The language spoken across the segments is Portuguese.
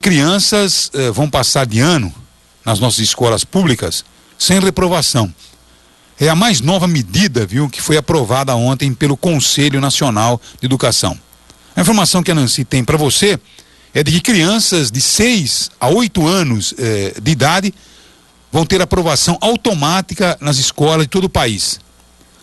Crianças vão passar de ano nas nossas escolas públicas sem reprovação. É a mais nova medida, que foi aprovada ontem pelo Conselho Nacional de Educação. A informação que a Nancy tem para você é de que crianças de 6 a 8 anos de idade vão ter aprovação automática nas escolas de todo o país.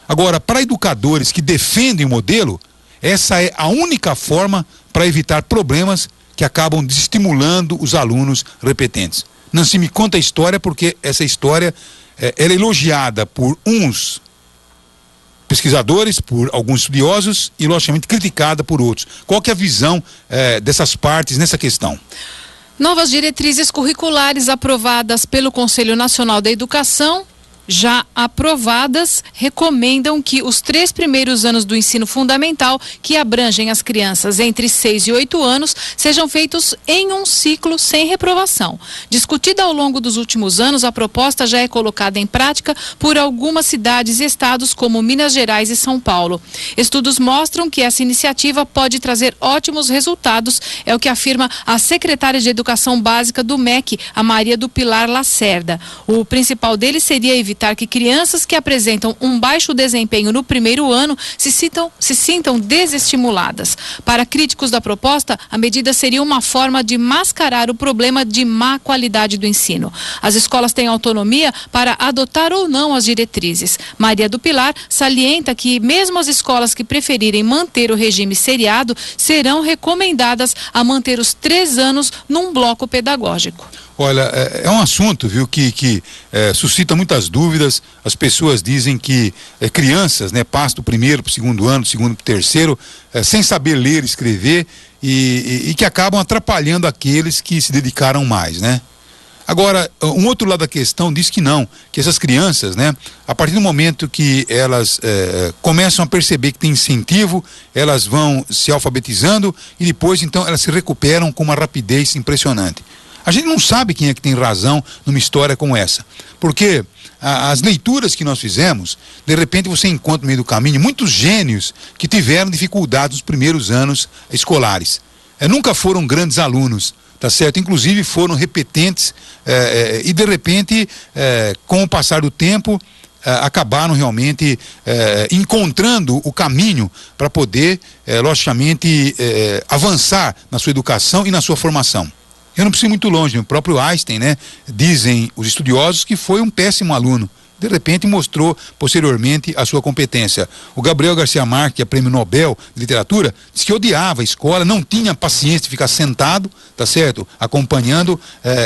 Agora, para educadores que defendem o modelo, essa é a única forma para evitar problemas que acabam desestimulando os alunos repetentes. Nancy, me conta a história, porque essa história ela é elogiada por uns pesquisadores, por alguns estudiosos e, logicamente, criticada por outros. Qual que é a visão dessas partes nessa questão? Novas diretrizes curriculares aprovadas pelo Conselho Nacional da Educação, já aprovadas, recomendam que os 3 primeiros anos do ensino fundamental, que abrangem as crianças entre 6 e 8 anos, sejam feitos em um ciclo sem reprovação. Discutida ao longo dos últimos anos, a proposta já é colocada em prática por algumas cidades e estados como Minas Gerais e São Paulo. Estudos mostram que essa iniciativa pode trazer ótimos resultados, é o que afirma a secretária de Educação Básica do MEC, a Maria do Pilar Lacerda. O principal deles seria evitar que crianças que apresentam um baixo desempenho no primeiro ano se sintam desestimuladas. Para críticos da proposta, a medida seria uma forma de mascarar o problema de má qualidade do ensino. As escolas têm autonomia para adotar ou não as diretrizes. Maria do Pilar salienta que mesmo as escolas que preferirem manter o regime seriado serão recomendadas a manter os 3 anos num bloco pedagógico. Olha, é um assunto, que suscita muitas dúvidas. As pessoas dizem que crianças, passam do primeiro para o segundo ano, do segundo para o terceiro, sem saber ler e escrever e que acabam atrapalhando aqueles que se dedicaram mais, Agora, um outro lado da questão diz que não, que essas crianças, a partir do momento que elas começam a perceber que tem incentivo, elas vão se alfabetizando e depois, então, elas se recuperam com uma rapidez impressionante. A gente não sabe quem é que tem razão numa história como essa, porque as leituras que nós fizemos, de repente você encontra no meio do caminho muitos gênios que tiveram dificuldade nos primeiros anos escolares. Nunca foram grandes alunos, tá certo? Inclusive foram repetentes e de repente, com o passar do tempo, acabaram realmente encontrando o caminho para poder, logicamente, avançar na sua educação e na sua formação. Eu não preciso ir muito longe, o próprio Einstein, dizem os estudiosos que foi um péssimo aluno. De repente mostrou posteriormente a sua competência. O Gabriel Garcia Marques, que é prêmio Nobel de Literatura, disse que odiava a escola, não tinha paciência de ficar sentado, tá certo? Acompanhando,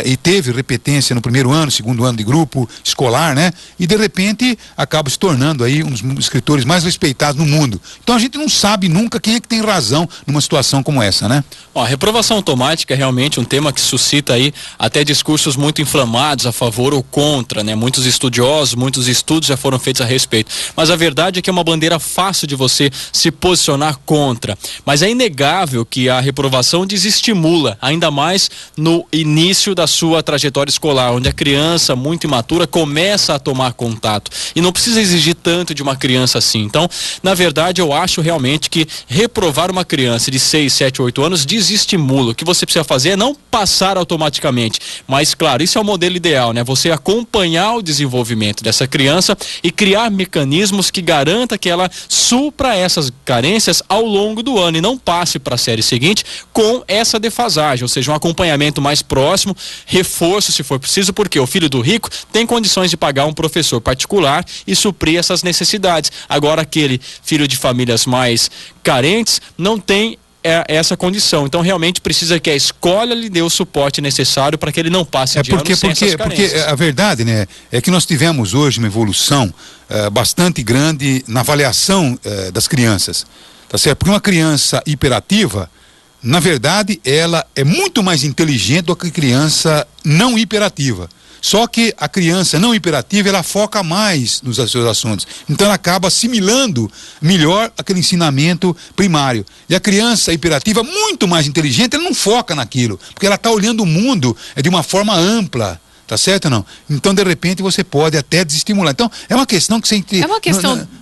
e teve repetência no primeiro ano, segundo ano de grupo escolar, E de repente acaba se tornando aí um dos escritores mais respeitados no mundo. Então a gente não sabe nunca quem é que tem razão numa situação como essa, A reprovação automática é realmente um tema que suscita aí até discursos muito inflamados a favor ou contra, Muitos estudiosos, muitos estudos já foram feitos a respeito, mas a verdade é que é uma bandeira fácil de você se posicionar contra, mas é inegável que a reprovação desestimula, ainda mais no início da sua trajetória escolar, onde a criança muito imatura começa a tomar contato, e não precisa exigir tanto de uma criança assim. Então, na verdade, eu acho realmente que reprovar uma criança de 6, 7, 8 anos desestimula. O que você precisa fazer é não passar automaticamente, mas claro, isso é o modelo ideal, Você acompanhar o desenvolvimento dessa criança e criar mecanismos que garanta que ela supra essas carências ao longo do ano e não passe para a série seguinte com essa defasagem, ou seja, um acompanhamento mais próximo, reforço se for preciso, porque o filho do rico tem condições de pagar um professor particular e suprir essas necessidades. Agora, aquele filho de famílias mais carentes não tem essa condição, então realmente precisa que a escola lhe dê o suporte necessário para que ele não passe de ano sem essas carências. Porque a verdade, é que nós tivemos hoje uma evolução bastante grande na avaliação das crianças, tá certo? Porque uma criança hiperativa, na verdade, ela é muito mais inteligente do que a criança não hiperativa. Só que a criança não hiperativa, ela foca mais nos seus assuntos. Então ela acaba assimilando melhor aquele ensinamento primário. E a criança hiperativa, muito mais inteligente, ela não foca naquilo, porque ela está olhando o mundo de uma forma ampla, Tá certo ou não? Então, de repente, você pode até desestimular. Então, é uma questão que você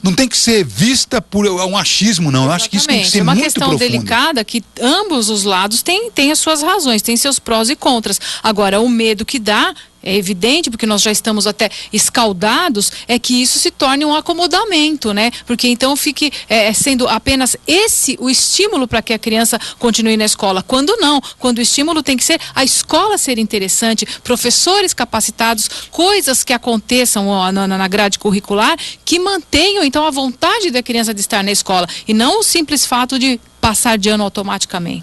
não tem que ser vista por um achismo, não. Eu acho que isso tem que ser muito profundo. É uma questão delicada que ambos os lados têm as suas razões, têm seus prós e contras. Agora, o medo que dá, é evidente, porque nós já estamos até escaldados, é que isso se torne um acomodamento, né? Porque então fique sendo apenas esse o estímulo para que a criança continue na escola. Quando não, quando o estímulo tem que ser a escola ser interessante, professores capacitados, coisas que aconteçam na grade curricular que mantenham então a vontade da criança de estar na escola e não o simples fato de passar de ano automaticamente.